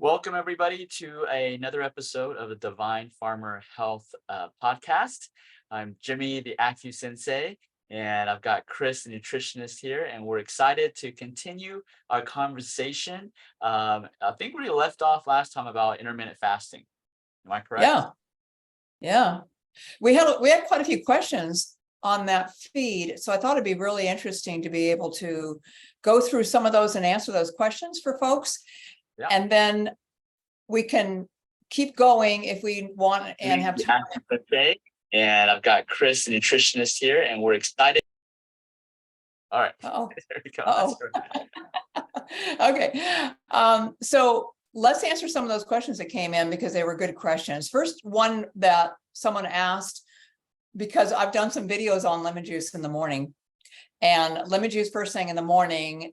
Welcome, everybody, to another episode of the Divine Farmer Health podcast. I'm Jimmy, the Acu Sensei, and I've got Chris, the nutritionist, here, and we're excited to continue our conversation. I think we left off last time about intermittent fasting. Am I correct? Yeah. We had quite a few questions on that feed, so I thought it'd be really interesting to be able to go through some of those and answer those questions for folks. Yeah. And then we can keep going if we want and have time. Okay. And I've got Chris, the nutritionist, here, and we're excited. All right. Oh, There we go. oh. Okay. So let's answer some of those questions that came in because they were good questions. First, one that someone asked, because I've done some videos on lemon juice in the morning, and lemon juice first thing in the morning,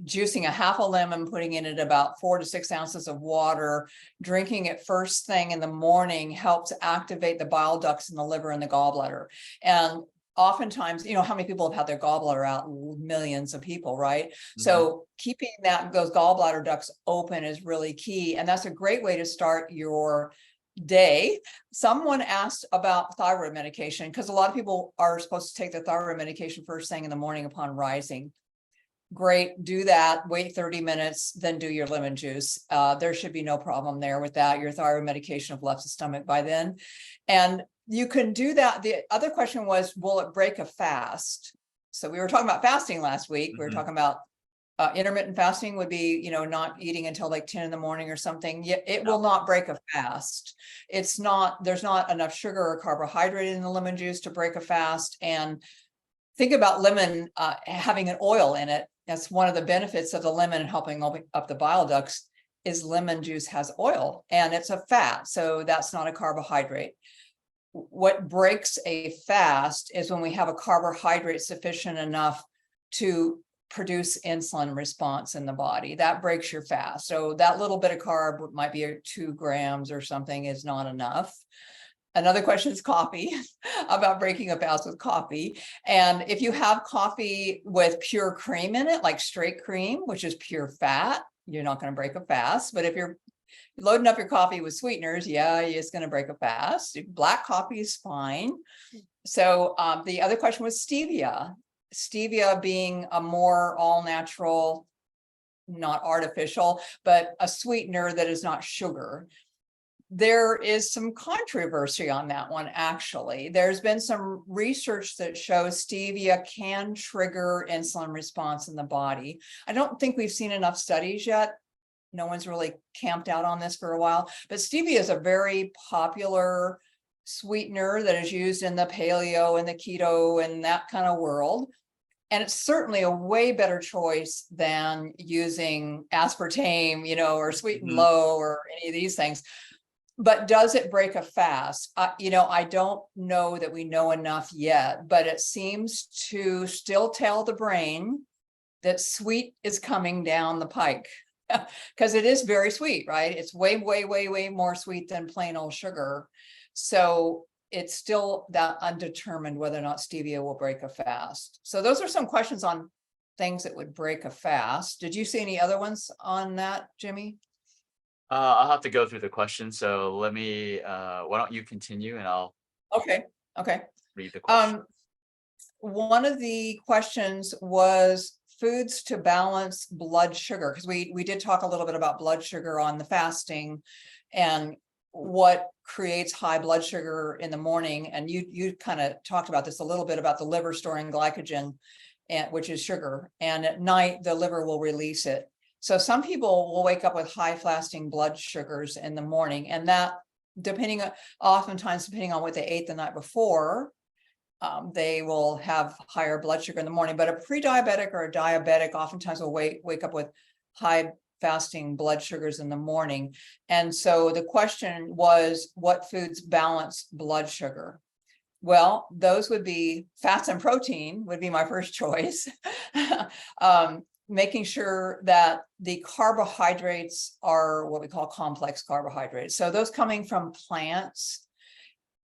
juicing a half a lemon, putting in it about 4 to 6 ounces of water, drinking it first thing in the morning helps activate the bile ducts in the liver and the gallbladder. And oftentimes, you know, how many people have had their gallbladder out? Millions of people, right? Mm-hmm. So keeping those gallbladder ducts open is really key. And that's a great way to start your day. Someone asked about thyroid medication because a lot of people are supposed to take the thyroid medication first thing in the morning upon rising. Great, do that, wait 30 minutes, then do your lemon juice. There should be no problem there with that. Your thyroid medication will have left the stomach by then. And you can do that. The other question was, will it break a fast? So we were talking about fasting last week. We were talking about intermittent fasting would be, you know, not eating until like 10 in the morning or something. It will not break a fast. It's not, there's not enough sugar or carbohydrate in the lemon juice to break a fast. And think about lemon having an oil in it. That's one of the benefits of the lemon and helping open up the bile ducts is lemon juice has oil and it's a fat. So that's not a carbohydrate. What breaks a fast is when we have a carbohydrate sufficient enough to produce insulin response in the body. That breaks your fast. So that little bit of carb might be 2 grams or something is not enough. Another question is coffee, about breaking a fast with coffee. And if you have coffee with pure cream in it, like straight cream, which is pure fat, you're not going to break a fast. But if you're loading up your coffee with sweeteners, yeah, it's going to break a fast. Black coffee is fine. So the other question was stevia. Stevia being a more all-natural, not artificial, but a sweetener that is not sugar. There is some controversy on that one, actually. There's been some research that shows stevia can trigger insulin response in the body. I don't think we've seen enough studies yet. No one's really camped out on this for a while, but stevia is a very popular sweetener that is used in the paleo and the keto and that kind of world. And it's certainly a way better choice than using aspartame, you know, or sweet and low or any of these things. But does it break a fast? You know, I don't know that we know enough yet, but it seems to still tell the brain that sweet is coming down the pike because it is very sweet, right? It's way, way, way, way more sweet than plain old sugar. So it's still that undetermined whether or not stevia will break a fast. So those are some questions on things that would break a fast. Did you see any other ones on that, Jimmy? I'll have to go through the questions. So let me, why don't you continue and I'll Okay. read the question. One of the questions was foods to balance blood sugar, because we did talk a little bit about blood sugar on the fasting and what creates high blood sugar in the morning. And you kind of talked about this a little bit about the liver storing glycogen, which is sugar. And at night, the liver will release it. So some people will wake up with high fasting blood sugars in the morning, and that oftentimes depending on what they ate the night before, they will have higher blood sugar in the morning. But a pre-diabetic or a diabetic oftentimes will wake up with high fasting blood sugars in the morning. And so the question was, what foods balance blood sugar? Well, those would be fats and protein would be my first choice. Making sure that the carbohydrates are what we call complex carbohydrates. So those coming from plants.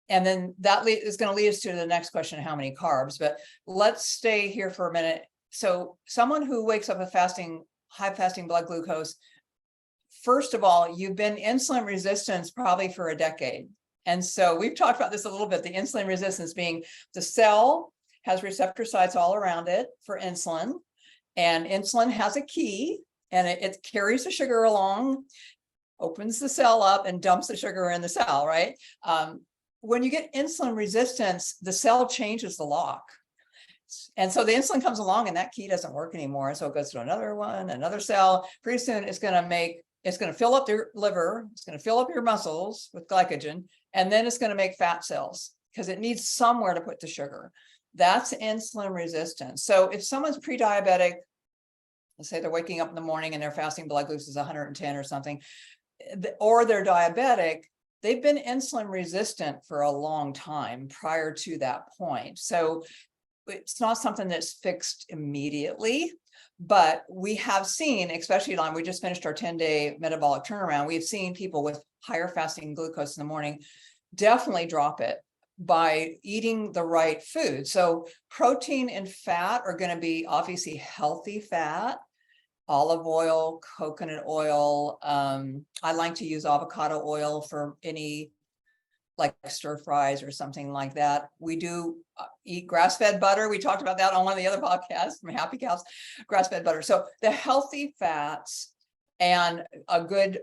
And then that is going to lead us to the next question, how many carbs, but let's stay here for a minute. So someone who wakes up with high fasting blood glucose first of all, you've been insulin resistant probably for a decade. And so we've talked about this a little bit, the insulin resistance being the cell has receptor sites all around it for insulin, and insulin has a key, and it carries the sugar along, opens the cell up and dumps the sugar in the cell, right? When you get insulin resistance, the cell changes the lock. And so the insulin comes along and that key doesn't work anymore. So it goes to another one, another cell. Pretty soon it's going to fill up your liver. It's going to fill up your muscles with glycogen. And then it's going to make fat cells because it needs somewhere to put the sugar. That's insulin resistance. So if someone's pre-diabetic, let's say they're waking up in the morning and their fasting blood glucose is 110 or something, or they're diabetic, they've been insulin resistant for a long time prior to that point. So it's not something that's fixed immediately, but we have seen, especially on, we just finished our 10-day metabolic turnaround. We've seen people with higher fasting glucose in the morning definitely drop it by eating the right food. So protein and fat are going to be obviously healthy fat, olive oil, coconut oil. I like to use avocado oil for any like stir fries or something like that. We do eat grass-fed butter. We talked about that on one of the other podcasts from Happy Cows, grass-fed butter. So the healthy fats and a good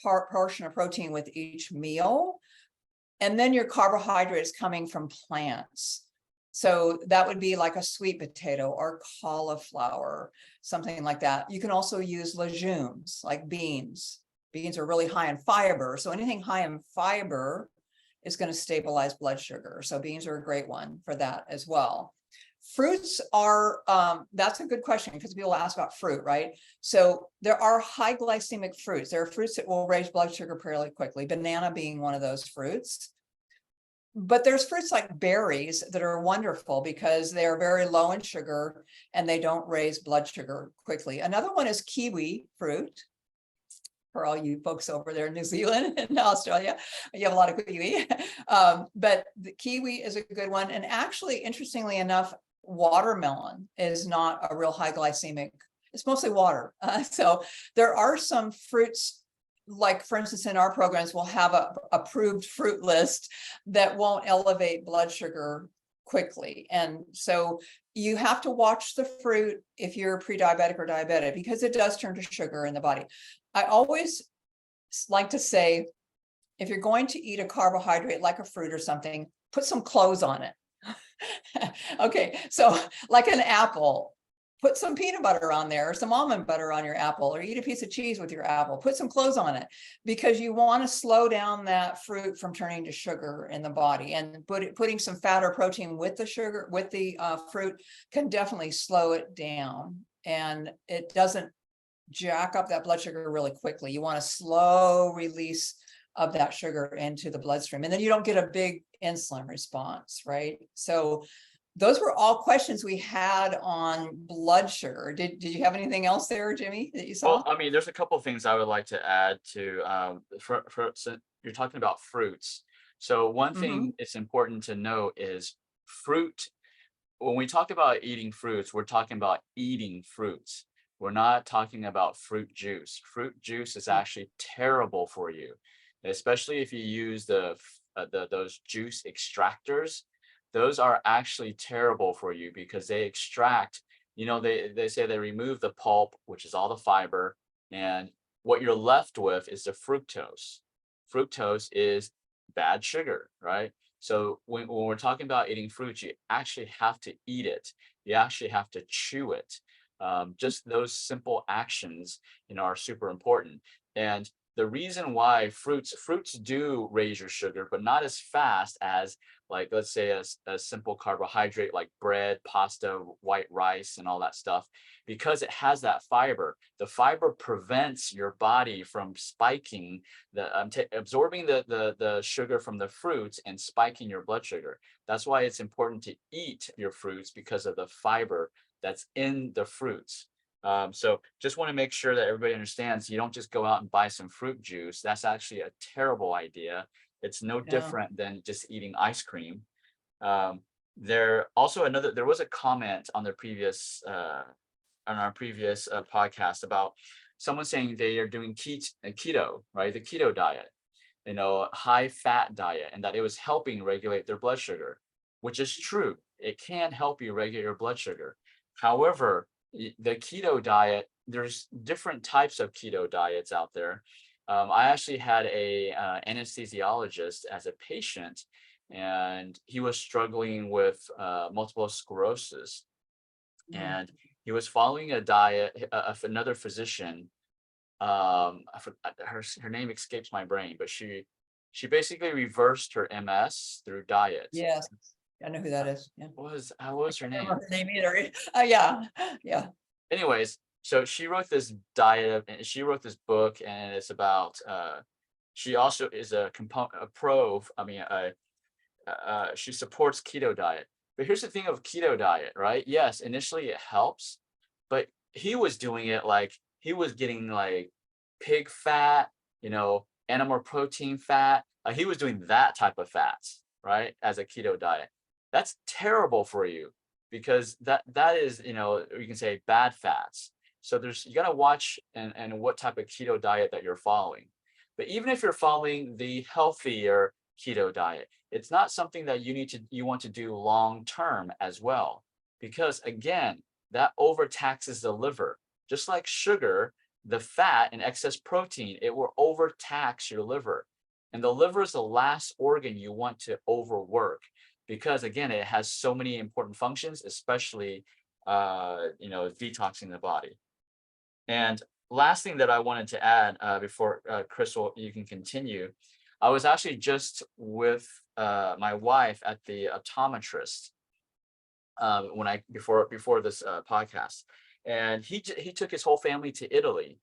portion of protein with each meal. And then your carbohydrates coming from plants. So that would be like a sweet potato or cauliflower, something like that. You can also use legumes like beans. Beans are really high in fiber. So anything high in fiber is going to stabilize blood sugar. So beans are a great one for that as well. Fruits are, that's a good question because people ask about fruit, right? So there are high glycemic fruits. There are fruits that will raise blood sugar fairly quickly, banana being one of those fruits. But there's fruits like berries that are wonderful because they are very low in sugar and they don't raise blood sugar quickly. Another one is kiwi fruit. For all you folks over there in New Zealand and Australia, you have a lot of kiwi. But the kiwi is a good one. And actually, interestingly enough, watermelon is not a real high glycemic. It's mostly water. So there are some fruits, like for instance, in our programs, we'll have a approved fruit list that won't elevate blood sugar quickly. And so you have to watch the fruit if you're pre-diabetic or diabetic, because it does turn to sugar in the body. I always like to say, if you're going to eat a carbohydrate like a fruit or something, put some clothes on it. Okay, so like an apple, put some peanut butter on there or some almond butter on your apple, or eat a piece of cheese with your apple, put some clothes on it, because you want to slow down that fruit from turning to sugar in the body. And putting some fat or protein with the sugar, with the fruit, can definitely slow it down. And it doesn't jack up that blood sugar really quickly. You want a slow release of that sugar into the bloodstream, and then you don't get a big insulin response, right? So those were all questions we had on blood sugar. Did you have anything else there, Jimmy, that you saw? Well, I mean, there's a couple of things I would like to add to so you're talking about fruits. So one thing it's important to note is fruit. When we talk about eating fruits, we're talking about eating fruits. We're not talking about fruit juice. Fruit juice is actually terrible for you, especially if you use those juice extractors. Those are actually terrible for you because they extract, they say they remove the pulp, which is all the fiber, and what you're left with is the fructose. Fructose is bad sugar, right? So when we're talking about eating fruits, you actually have to eat it. You actually have to chew it. Just those simple actions, are super important. And the reason why fruits do raise your sugar, but not as fast as, like, let's say a simple carbohydrate like bread, pasta, white rice, and all that stuff, because it has that fiber. The fiber prevents your body from spiking absorbing the sugar from the fruits and spiking your blood sugar. That's why it's important to eat your fruits, because of the fiber that's in the fruits. So just want to make sure that everybody understands, you don't just go out and buy some fruit juice. That's actually a terrible idea. It's no different than just eating ice cream. There was a comment on the previous on our previous podcast about someone saying they are doing keto, right? The keto diet, high fat diet, and that it was helping regulate their blood sugar, which is true. It can help you regulate your blood sugar. However, the keto diet, there's different types of keto diets out there. I actually had a anesthesiologist as a patient, and he was struggling with multiple sclerosis, Mm. and he was following a diet of another physician. Her name escapes my brain, but she basically reversed her MS through diet. Yes, I know who that is. Yeah. What was her I don't name? remember her name either. Yeah, yeah. Anyways, so she wrote this diet, and she wrote this book, and it's about she also is a component, a pro, I mean, she supports keto diet. But here's the thing of keto diet, right? Yes, initially it helps, but he was doing it like he was getting like pig fat, animal protein fat. He was doing that type of fats, right? As a keto diet. That's terrible for you, because that is, you can say bad fats. So you got to watch and what type of keto diet that you're following. But even if you're following the healthier keto diet, it's not something that you want to do long term as well, because again, that overtaxes the liver. Just like sugar, the fat and excess protein, it will overtax your liver. And the liver is the last organ you want to overwork, because again, it has so many important functions, especially detoxing the body. And last thing that I wanted to add before Crystal, you can continue. I was actually just with my wife at the optometrist when I before this podcast, and he took his whole family to Italy.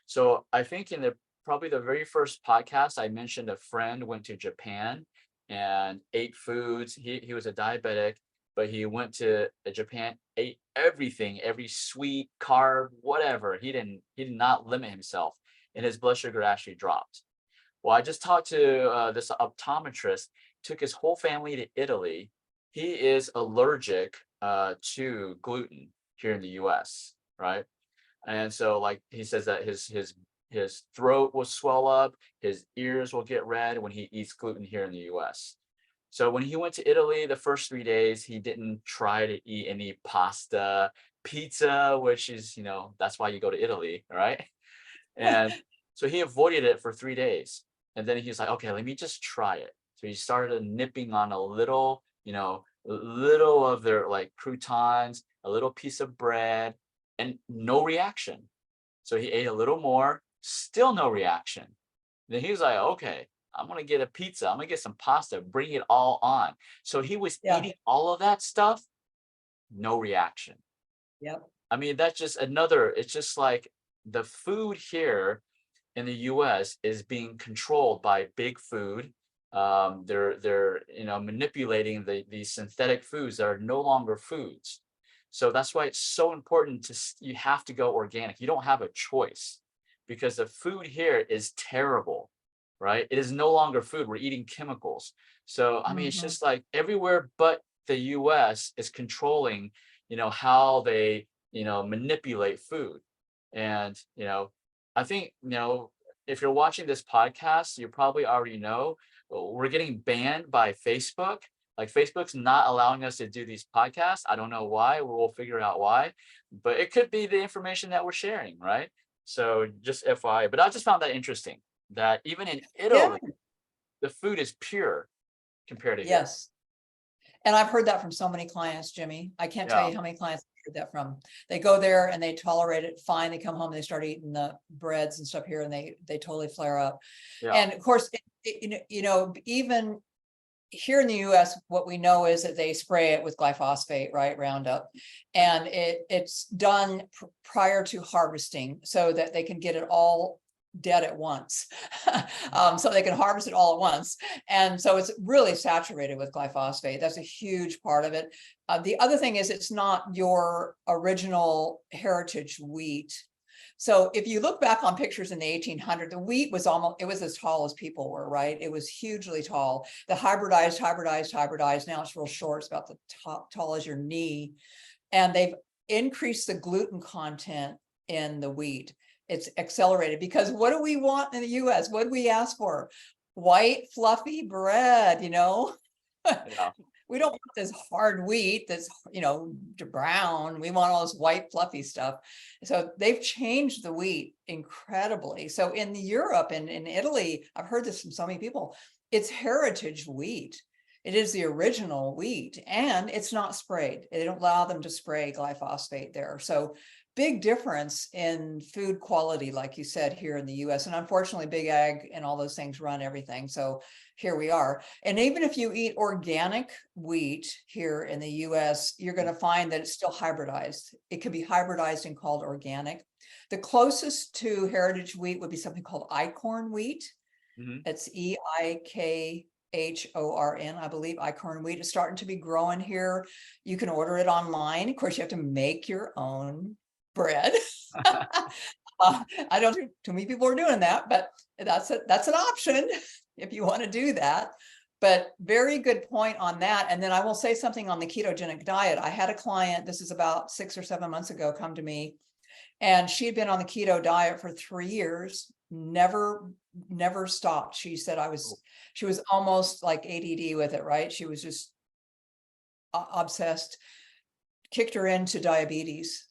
So I think in probably the very first podcast, I mentioned a friend went to Japan and ate foods. He was a diabetic, but he went to Japan, ate everything, every sweet, carb, whatever. He did not limit himself, and his blood sugar actually dropped. Well, I just talked to this optometrist, took his whole family to Italy. He is allergic to gluten here in the US, right? And so like he says that his throat will swell up, his ears will get red when he eats gluten here in the US. So when he went to Italy the first 3 days, he didn't try to eat any pasta, pizza, which is, that's why you go to Italy, right? And so he avoided it for 3 days. And then he's like, okay, let me just try it. So he started nipping on a little, little of their like croutons, a little piece of bread, and no reaction. So he ate a little more, still no reaction. Then he was like, okay, I'm gonna get a pizza. I'm gonna get some pasta, bring it all on. So he was Yeah. eating all of that stuff, no reaction. Yep. I mean, that's just it's just like the food here in the US is being controlled by big food. They're manipulating these synthetic foods that are no longer foods. So that's why it's so important you have to go organic. You don't have a choice, because the food here is terrible, right? It is no longer food. We're eating chemicals. So I mean, it's Mhm. just like everywhere but the US is controlling, how they, manipulate food. And, I think, if you're watching this podcast, you probably already know we're getting banned by Facebook. Like Facebook's not allowing us to do these podcasts. I don't know why. We'll figure out why, but it could be the information that we're sharing, right? So just FYI. But I just found that interesting that even in Yeah. Italy, the food is pure compared to here. Yes. And I've heard that from so many clients, Jimmy. I can't tell Yeah. you how many clients I've heard that from. They go there and they tolerate it fine. They come home, they start eating the breads and stuff here, and they totally flare up. Yeah. And of course, even here in the US, what we know is that they spray it with glyphosate, right? Roundup. And it's done prior to harvesting so that they can get it all dead at once. So they can harvest it all at once. And so it's really saturated with glyphosate. That's a huge part of it. The other thing is it's not your original heritage wheat. So if you look back on pictures in the 1800s, the wheat was it was as tall as people were, right? It was hugely tall. The hybridized. Now it's real short. It's about the tall as your knee. And they've increased the gluten content in the wheat. It's accelerated because what do we want in the US? What do we ask for? White, fluffy bread, you know? Yeah. We don't want this hard wheat that's, brown. We want all this white, fluffy stuff. So they've changed the wheat incredibly. So in Europe and in Italy, I've heard this from so many people, it's heritage wheat. It is the original wheat and it's not sprayed. They don't allow them to spray glyphosate there. So big difference in food quality, like you said, here in the US. And unfortunately, big ag and all those things run everything. So here we are. And even if you eat organic wheat here in the US, you're going to find that it's still hybridized. It can be hybridized and called organic. The closest to heritage wheat would be something called Eichhorn wheat. Mhm. It's EIKHORN, I believe. Eichhorn wheat is starting to be growing here. You can order it online. Of course, you have to make your own bread. I don't think too many people are doing that, but that's an option if you want to do that. But very good point on that. And then I will say something on the ketogenic diet. I had a client, this is about 6 or 7 months ago, come to me, and she had been on the keto diet for 3 years, never stopped. She said she was almost like ADD with it, right? She was just obsessed, kicked her into diabetes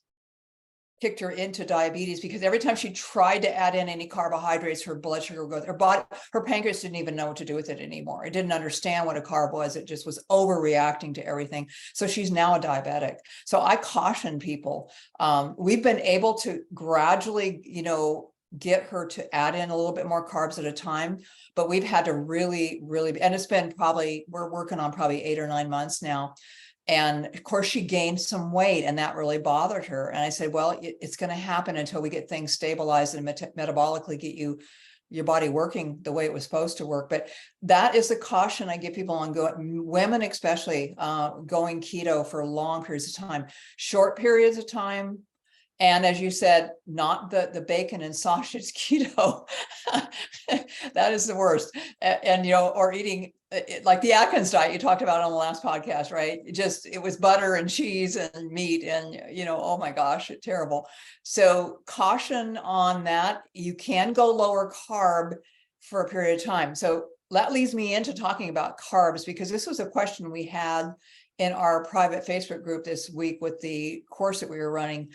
because every time she tried to add in any carbohydrates, her blood sugar would go, her pancreas didn't even know what to do with it anymore. It didn't understand what a carb was. It just was overreacting to everything. So she's now a diabetic. So I caution people. We've been able to gradually, get her to add in a little bit more carbs at a time, but we've had to really, and it's been we're working on probably 8 or 9 months now. And of course, she gained some weight and that really bothered her. And I said, well, it's going to happen until we get things stabilized and metabolically get your body working the way it was supposed to work. But that is the caution I give people on women, especially going keto for long periods of time, short periods of time. And as you said, not the bacon and sausage keto. That is the worst. And or eating like the Atkins diet you talked about on the last podcast, right? It was butter and cheese and meat and, oh my gosh, terrible. So caution on that. You can go lower carb for a period of time. So that leads me into talking about carbs, because this was a question we had in our private Facebook group this week with the course that we were running.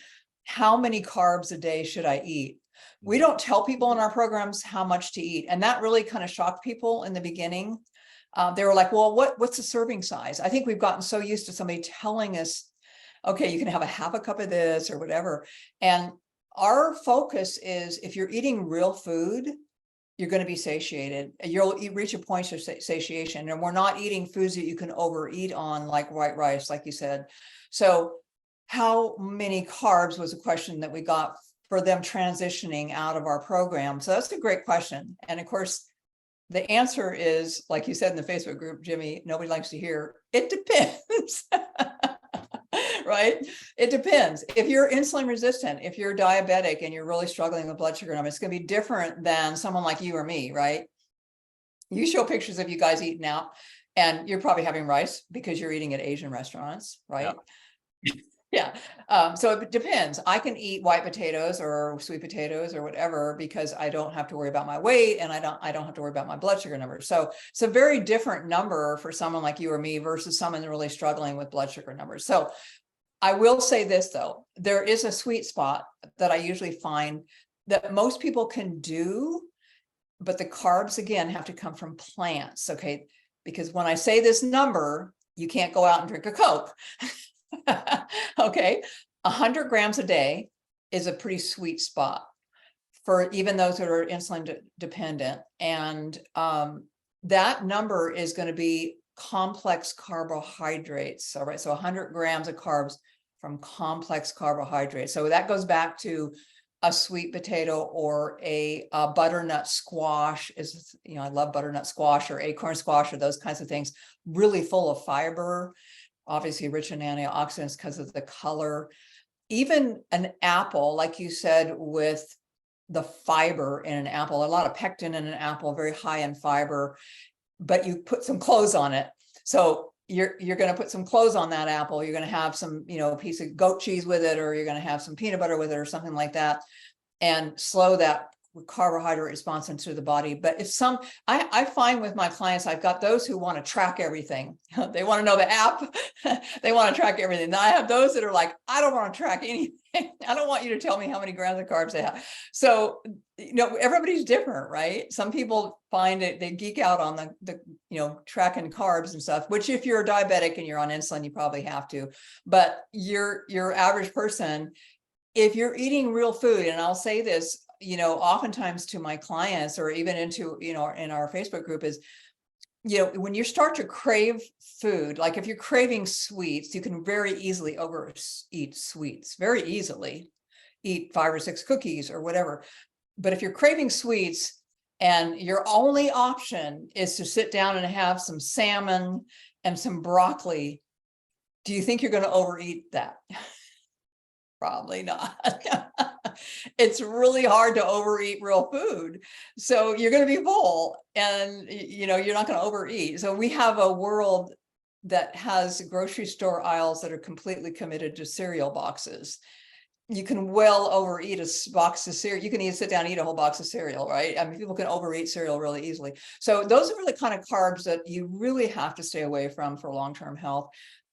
How many carbs a day should I eat? We don't tell people in our programs how much to eat. And that really kind of shocked people in the beginning. They were like, well, what's the serving size? I think we've gotten so used to somebody telling us, okay, you can have a half a cup of this or whatever. And our focus is, if you're eating real food, you're going to be satiated. You'll reach a point of satiation. And we're not eating foods that you can overeat on, like white rice, like you said. So how many carbs was a question that we got for them transitioning out of our program. So that's a great question. And of course, the answer is, like you said in the Facebook group, Jimmy, nobody likes to hear, it depends. Right? It depends. If you're insulin resistant, if you're diabetic and you're really struggling with blood sugar numbers, it's going to be different than someone like you or me, right? You show pictures of you guys eating out and you're probably having rice because you're eating at Asian restaurants, right? Yeah. So it depends. I can eat white potatoes or sweet potatoes or whatever because I don't have to worry about my weight and I don't have to worry about my blood sugar numbers. So it's a very different number for someone like you or me versus someone really struggling with blood sugar numbers. So I will say this though, there is a sweet spot that I usually find that most people can do, but the carbs again have to come from plants. Okay. Because when I say this number, you can't go out and drink a Coke. Okay, 100 grams a day is a pretty sweet spot for even those that are insulin dependent. And that number is going to be complex carbohydrates. All right, so 100 grams of carbs from complex carbohydrates. So that goes back to a sweet potato or a butternut squash is, I love butternut squash or acorn squash or those kinds of things, really full of fiber. Obviously rich in antioxidants because of the color. Even an apple, like you said, with the fiber in an apple, a lot of pectin in an apple, very high in fiber, but you put some clothes on it. So you're going to put some clothes on that apple. You're going to have some, piece of goat cheese with it, or you're going to have some peanut butter with it or something like that, and slow that carbohydrate response into the body. But if I find with my clients, I've got those who want to track everything. They want to know the app. They want to track everything. Then I have those that are like, I don't want to track anything. I don't want you to tell me how many grams of carbs they have. So, everybody's different, right? Some people find it, they geek out on the tracking carbs and stuff, which if you're a diabetic and you're on insulin, you probably have to. But your average person, if you're eating real food, and I'll say this, oftentimes to my clients, or even into, in our Facebook group, is, when you start to crave food, like if you're craving sweets, you can very easily overeat sweets, very easily eat 5 or 6 cookies or whatever. But if you're craving sweets and your only option is to sit down and have some salmon and some broccoli, do you think you're going to overeat that? Probably not. It's really hard to overeat real food. So you're going to be full, and you're not going to overeat. So we have a world that has grocery store aisles that are completely committed to cereal boxes. You can well overeat a box of cereal. You can sit down and eat a whole box of cereal, right? I mean, people can overeat cereal really easily. So those are the kind of carbs that you really have to stay away from for long-term health,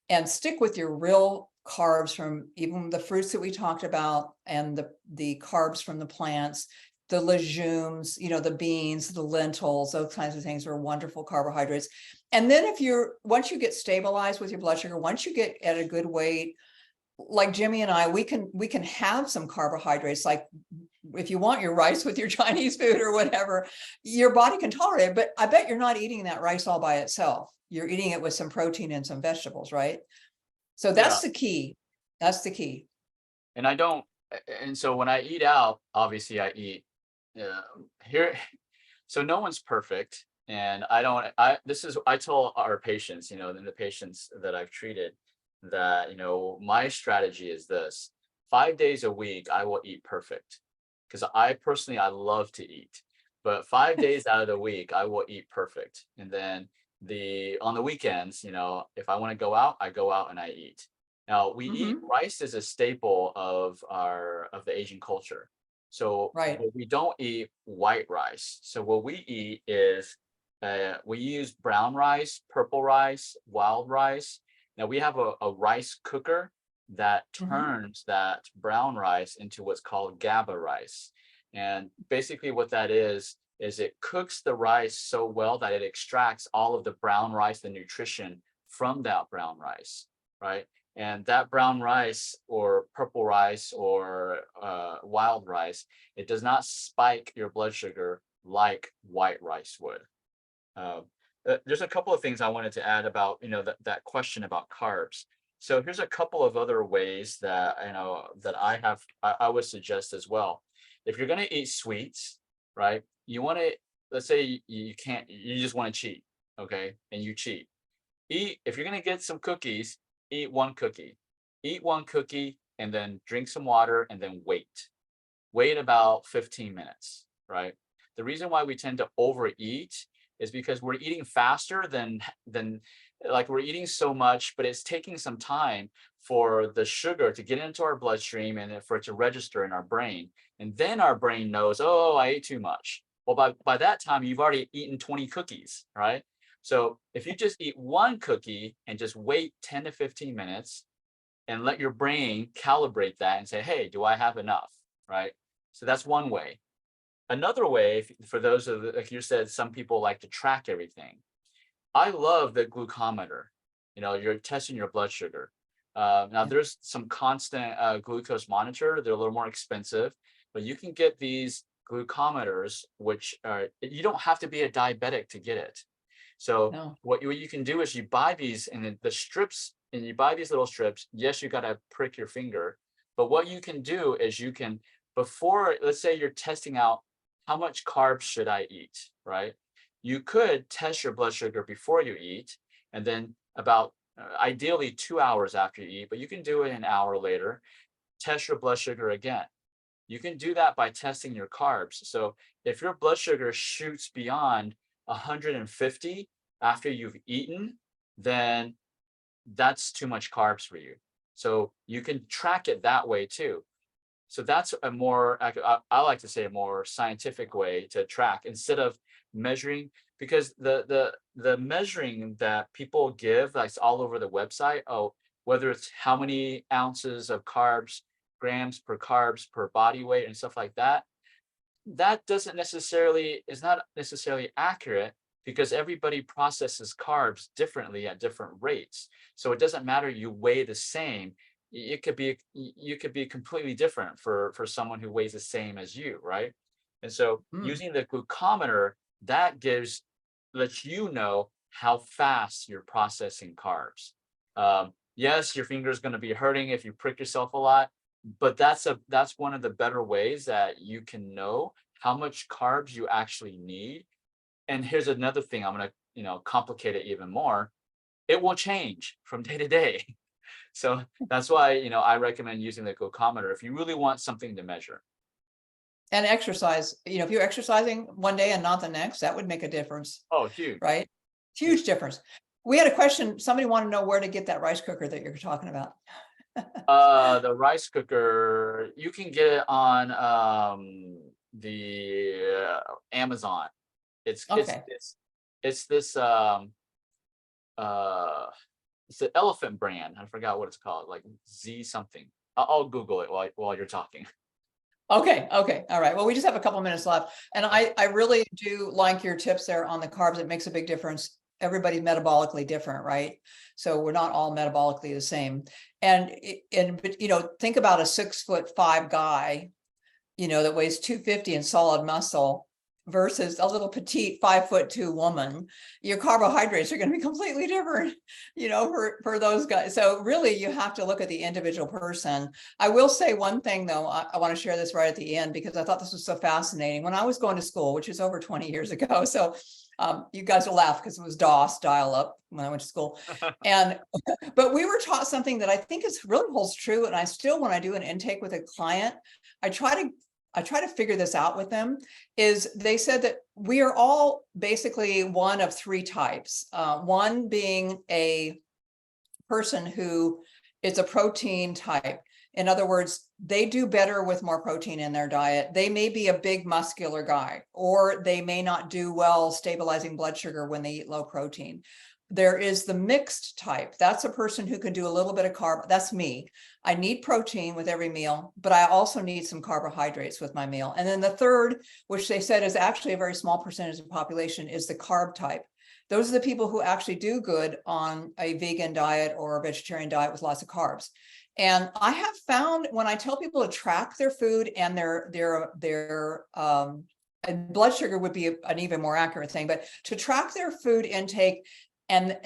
and stick with your real carbs from even the fruits that we talked about, and the carbs from the plants, the legumes, the beans, the lentils, those kinds of things are wonderful carbohydrates. And then once you get stabilized with your blood sugar, once you get at a good weight, like Jimmy and I, we can have some carbohydrates. Like if you want your rice with your Chinese food or whatever, your body can tolerate it. But I bet you're not eating that rice all by itself. You're eating it with some protein and some vegetables, right? So Yeah. that's the key. That's the key. And so when I eat out, obviously I eat here. So no one's perfect. And I tell our patients, and the patients that I've treated, that, my strategy is this: 5 days a week, I will eat perfect. Because I love to eat, but 5 days out of the week, I will eat perfect. And then on the weekends, if I want to go out, I go out and I eat. Now we eat rice as a staple of the Asian culture. So Right. but we don't eat white rice. So what we eat is we use brown rice, purple rice, wild rice. Now we have a rice cooker that turns that brown rice into what's called GABA rice. And basically what that is it cooks the rice so well that it extracts all of the brown rice, the nutrition from that brown rice, right? And that brown rice or purple rice or wild rice, it does not spike your blood sugar like white rice would. There's a couple of things I wanted to add about, that question about carbs. So here's a couple of other ways that, that I would suggest as well. If you're going to eat sweets, right? Let's say you can't, you just want to cheat, okay? And you cheat. If you're going to get some cookies, eat one cookie. Eat one cookie and then drink some water and then wait. Wait about 15 minutes, right? The reason why we tend to overeat is because we're eating faster than like we're eating so much, but it's taking some time for the sugar to get into our bloodstream and for it to register in our brain. And then our brain knows, oh, I ate too much. Well, by that time, you've already eaten 20 cookies, right? So if you just eat one cookie and just wait 10 to 15 minutes and let your brain calibrate that and say, hey, do I have enough, right? So that's one way. Another way, for those of like you said, some people like to track everything. I love the glucometer. You're testing your blood sugar. Now there's some constant glucose monitor. They're a little more expensive, but you can get these glucometers, which you don't have to be a diabetic to get it. So what you can do is you buy these and the strips, and you buy these little strips. Yes, you got to prick your finger, but what you can do is you can, before, let's say you're testing out how much carbs should I eat, right? You could test your blood sugar before you eat, and then about ideally 2 hours after you eat, but you can do it an hour later, test your blood sugar again. You can do that by testing your carbs. So if your blood sugar shoots beyond 150 after you've eaten, then that's too much carbs for you. So you can track it that way too. So that's a more, I like to say, a more scientific way to track instead of measuring, because the measuring that people give, like all over the website, oh, whether it's how many ounces of carbs, grams per carbs per body weight and stuff like that, that doesn't necessarily is not necessarily accurate because everybody processes carbs differently at different rates. So it doesn't matter you weigh the same. It could be you could be completely different for someone who weighs the same as you, right? And so Mm. using the glucometer, that lets you know how fast you're processing carbs. Yes, your finger is going to be hurting if you prick yourself a lot, but that's one of the better ways that you can know how much carbs you actually need. And here's another thing, I'm going to, complicate it even more. It will change from day to day. So that's why, I recommend using the glucometer if you really want something to measure. And exercise, if you're exercising one day and not the next, that would make a difference, Oh, huge. right? Huge. Huge difference. We had a question. Somebody wanted to know where to get that rice cooker that you're talking about. The rice cooker, you can get it on the Amazon. It's it's Okay. it's it's this uh it's an elephant brand. I forgot what it's called, like Z something. I'll Google it while you're talking. Okay. Okay. All right. Well, we just have a couple minutes left. And Okay. I really do like your tips there on the carbs. It makes a big difference. Everybody's metabolically different, right? So we're not all metabolically the same. But think about a 6'5" guy, that weighs 250 in solid muscle versus a little petite 5'2" woman. Your carbohydrates are going to be completely different, for those guys. So really you have to look at the individual person. I will say one thing though, I want to share this right at the end because I thought this was so fascinating. When I was going to school, which is over 20 years ago, so you guys will laugh because it was DOS, dial up, when I went to school. But we were taught something that I think is really holds true. And I still, when I do an intake with a client, I try to figure this out with them. Is they said that we are all basically one of three types. One being a person who is a protein type. In other words, they do better with more protein in their diet. They may be a big muscular guy, or they may not do well stabilizing blood sugar when they eat low protein. There is the mixed type. That's a person who can do a little bit of carb. That's me. I need protein with every meal, but I also need some carbohydrates with my meal. And then the third, which they said is actually a very small percentage of the population, is the carb type. Those are the people who actually do good on a vegan diet or a vegetarian diet with lots of carbs. And I have found when I tell people to track their food and their and blood sugar would be an even more accurate thing, but to track their food intake and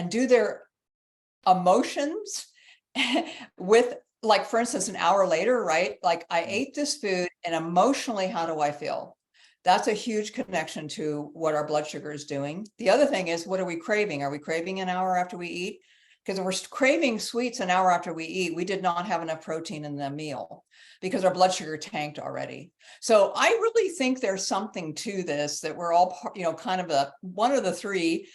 do their emotions with, like, for instance, an hour later, right? Like, I ate this food and emotionally, how do I feel? That's a huge connection to what our blood sugar is doing. The other thing is, what are we craving? Are we craving an hour after we eat? Because if we're craving sweets an hour after we eat, we did not have enough protein in the meal because our blood sugar tanked already. So I really think there's something to this, that we're all, kind of one of the three.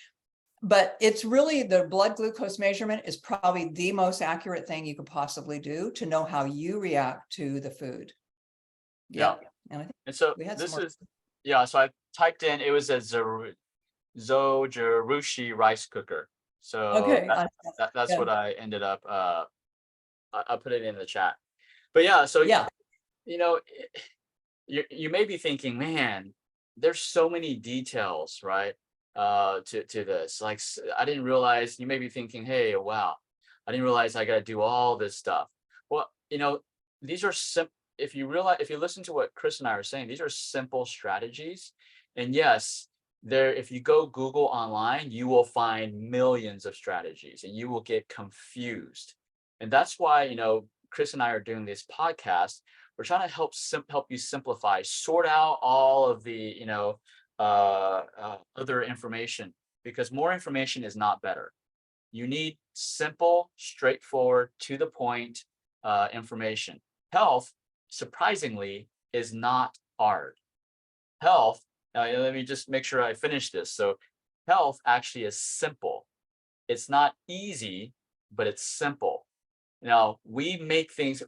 But it's really, the blood glucose measurement is probably the most accurate thing you could possibly do to know how you react to the food. Yeah. And I think And so we had this some more. is, yeah, so I typed in, it was a Zojirushi rice cooker. So Okay. that's Yeah. what I ended up, I put it in the chat. But yeah, so, Yeah. you know, you may be thinking, man, there's so many details, right? To this, like, I didn't realize. You may be thinking, hey, wow, I didn't realize I got to do all this stuff. Well, these are simple. If you listen to what Chris and I are saying, these are simple strategies. And yes, if you go Google online, you will find millions of strategies and you will get confused. And that's why, Chris and I are doing this podcast. We're trying to help you simplify, sort out all of the, other information, because more information is not better. You need simple, straightforward, to the point information. Health, surprisingly, is not hard. Health, let me just make sure I finish this. So health actually is simple. It's not easy, but it's simple. Now we make things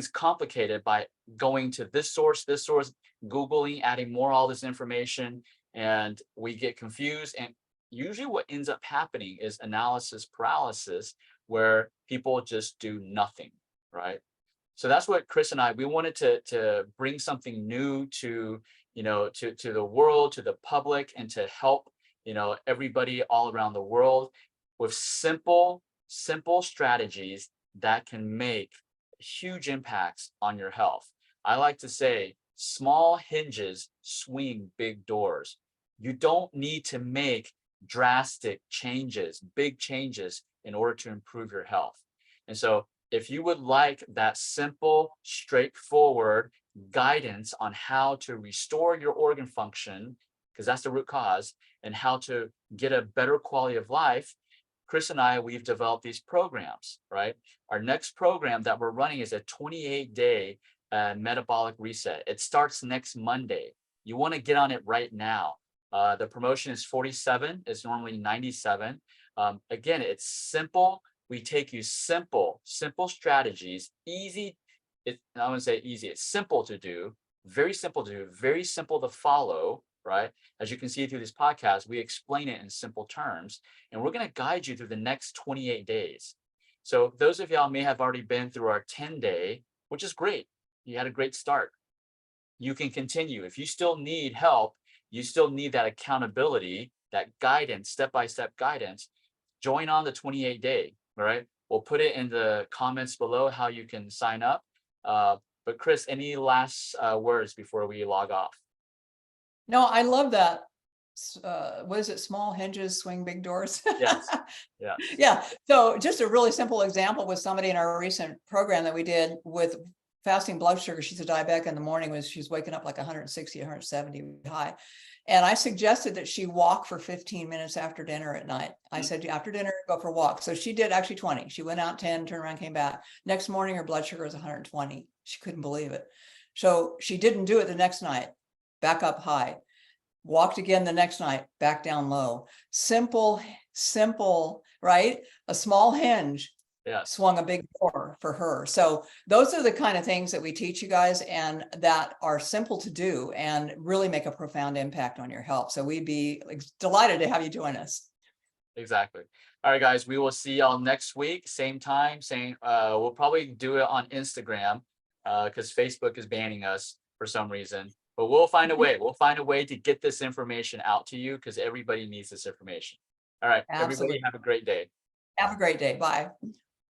complicated by going to this source, Googling, adding more all this information, and we get confused. And usually what ends up happening is analysis paralysis, where people just do nothing, right? So that's what Chris and I, we wanted to bring something new to, to the world, to the public, and to help, everybody all around the world with simple strategies that can make huge impacts on your health. I like to say small hinges swing big doors. You don't need to make drastic changes, big changes in order to improve your health. And so if you would like that simple, straightforward guidance on how to restore your organ function, because that's the root cause, and how to get a better quality of life, Chris and I, we've developed these programs, right? Our next program that we're running is a 28-day metabolic reset. It starts next Monday. You want to get on it right now. The promotion is 47. It's normally 97. Again, it's simple. We take you simple strategies, easy. I wouldn't say easy. It's simple to do, very simple to do, very simple to follow, right? As you can see through this podcast, we explain it in simple terms, and we're going to guide you through the next 28 days. So those of y'all may have already been through our 10-day, which is great. You had a great start. You can continue. If you still need help, you still need that accountability, that guidance, step-by-step guidance, join on the 28-day, all right? We'll put it in the comments below how you can sign up. But Chris, any last words before we log off? No, I love that. What is it? Small hinges swing big doors. Yes. Yeah. Yeah. So just a really simple example with somebody in our recent program that we did with fasting blood sugar. She's a diabetic in the morning, she's waking up like 160, 170 high. And I suggested that she walk for 15 minutes after dinner at night. I said, after dinner, go for a walk. So she did actually 20. She went out 10, turned around, came back. Next morning, her blood sugar was 120. She couldn't believe it. So she didn't do it the next night, back up high. Walked again the next night, back down low. Simple, right? A small hinge swung a big door for her. So those are the kind of things that we teach you guys, and that are simple to do and really make a profound impact on your health. So we'd be delighted to have you join us. Exactly. All right, guys, we will see y'all next week, same time, we'll probably do it on Instagram because Facebook is banning us for some reason. But we'll find a way. We'll find a way to get this information out to you, because everybody needs this information. All right, Absolutely. everybody have a great day. Have a great day. Bye.